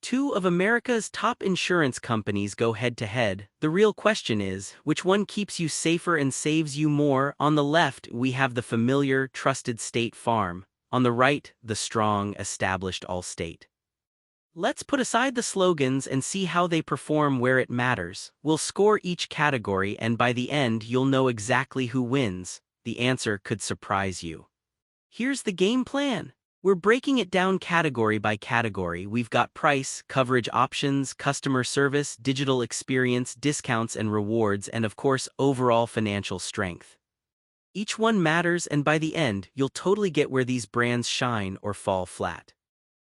Two of America's top insurance companies go head-to-head. The real question is, which one keeps you safer and saves you more? On the left, we have the familiar, trusted State Farm. On the right, the strong, established Allstate. Let's put aside the slogans and see how they perform where it matters. We'll score each category, and by the end, you'll know exactly who wins. The answer could surprise you. Here's the game plan. We're breaking it down category by category. We've got price, coverage options, customer service, digital experience, discounts and rewards, and of course, overall financial strength. Each one matters, and by the end, you'll totally get where these brands shine or fall flat.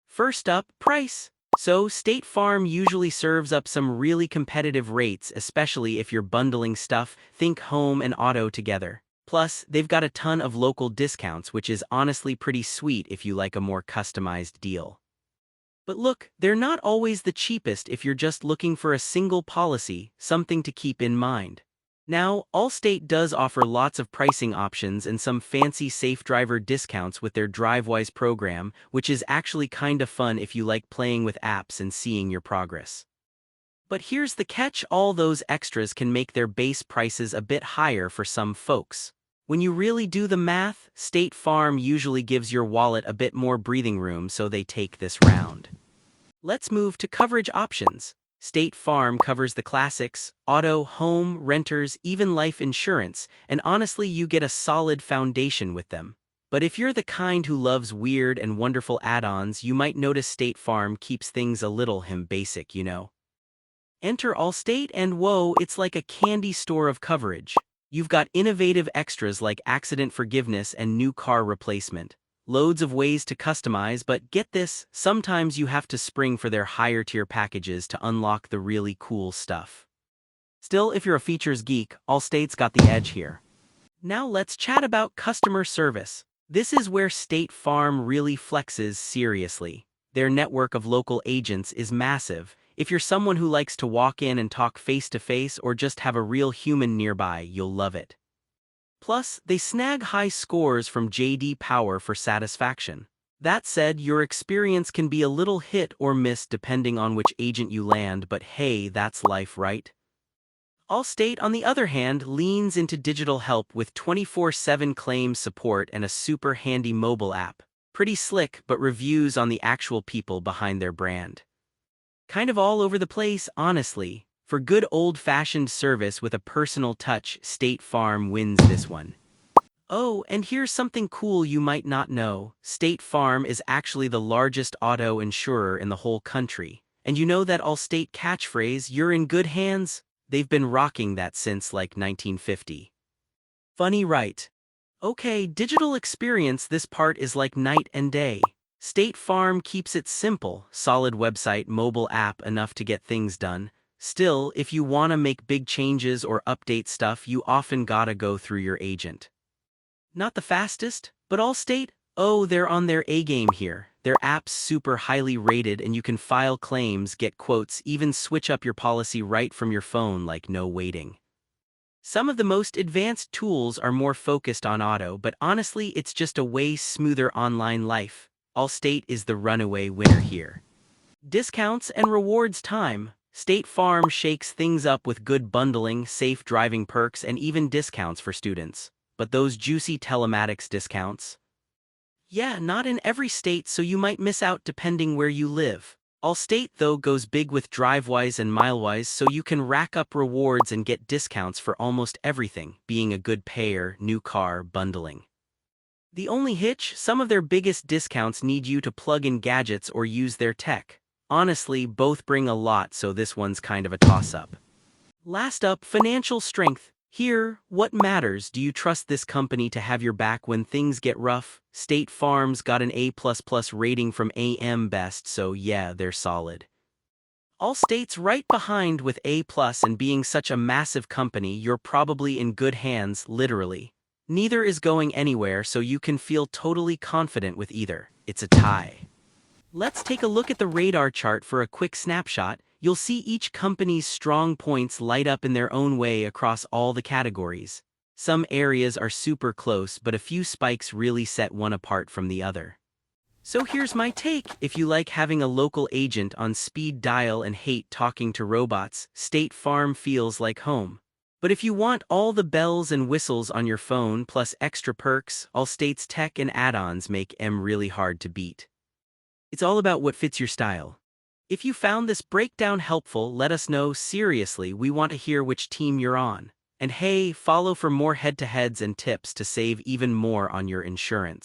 First up, price. So, State Farm usually serves up some really competitive rates, especially if you're bundling stuff, think home and auto together. Plus, they've got a ton of local discounts, which is honestly pretty sweet if you like a more customized deal. But look, they're not always the cheapest if you're just looking for a single policy, something to keep in mind. Now, Allstate does offer lots of pricing options and some fancy safe driver discounts with their DriveWise program, which is actually kinda fun if you like playing with apps and seeing your progress. But here's the catch: all those extras can make their base prices a bit higher for some folks. When you really do the math, State Farm usually gives your wallet a bit more breathing room, so they take this round. Let's move to coverage options. State Farm covers the classics: auto, home, renters, even life insurance, and honestly you get a solid foundation with them. But if you're the kind who loves weird and wonderful add-ons, you might notice State Farm keeps things a little basic, Enter Allstate and whoa, it's like a candy store of coverage. You've got innovative extras like accident forgiveness and new car replacement. Loads of ways to customize, but get this, sometimes you have to spring for their higher-tier packages to unlock the really cool stuff. Still, if you're a features geek, Allstate's got the edge here. Now let's chat about customer service. This is where State Farm really flexes seriously. Their network of local agents is massive. If you're someone who likes to walk in and talk face-to-face or just have a real human nearby, you'll love it. Plus, they snag high scores from J.D. Power for satisfaction. That said, your experience can be a little hit or miss depending on which agent you land, but hey, that's life, right? Allstate, on the other hand, leans into digital help with 24/7 claims support and a super handy mobile app. Pretty slick, but reviews on the actual people behind their brand. Kind of all over the place, honestly. For good old-fashioned service with a personal touch, State Farm wins this one. Oh, and here's something cool you might not know. State Farm is actually the largest auto insurer in the whole country. And you know that Allstate catchphrase, "You're in good hands"? They've been rocking that since like 1950. Funny, right? Okay, digital experience, this part is like night and day. State Farm keeps it simple: solid website, mobile app, enough to get things done. Still, if you wanna make big changes or update stuff, you often gotta go through your agent. Not the fastest, but Allstate, oh, they're on their A-game here. Their app's super highly rated and you can file claims, get quotes, even switch up your policy right from your phone, like no waiting. Some of the most advanced tools are more focused on auto, but honestly, it's just a way smoother online life. Allstate is the runaway winner here. Discounts and rewards time. State Farm shakes things up with good bundling, safe driving perks, and even discounts for students. But those juicy telematics discounts? Yeah, not in every state, so you might miss out depending where you live. Allstate, though, goes big with DriveWise and MileWise, so you can rack up rewards and get discounts for almost everything, being a good payer, new car, bundling. The only hitch, some of their biggest discounts need you to plug in gadgets or use their tech. Honestly, both bring a lot, so this one's kind of a toss-up. Last up, financial strength. Here, what matters? Do you trust this company to have your back when things get rough? State Farm's got an A++ rating from AM Best, so yeah, they're solid. Allstate's right behind with A+, and being such a massive company, you're probably in good hands, literally. Neither is going anywhere, so you can feel totally confident with either. It's a tie. Let's take a look at the radar chart for a quick snapshot. You'll see each company's strong points light up in their own way across all the categories. Some areas are super close, but a few spikes really set one apart from the other. So here's my take. If you like having a local agent on speed dial and hate talking to robots, State Farm feels like home. But if you want all the bells and whistles on your phone plus extra perks, Allstate's tech and add-ons make M really hard to beat. It's all about what fits your style. If you found this breakdown helpful, let us know. Seriously, we want to hear which team you're on. And hey, follow for more head-to-heads and tips to save even more on your insurance.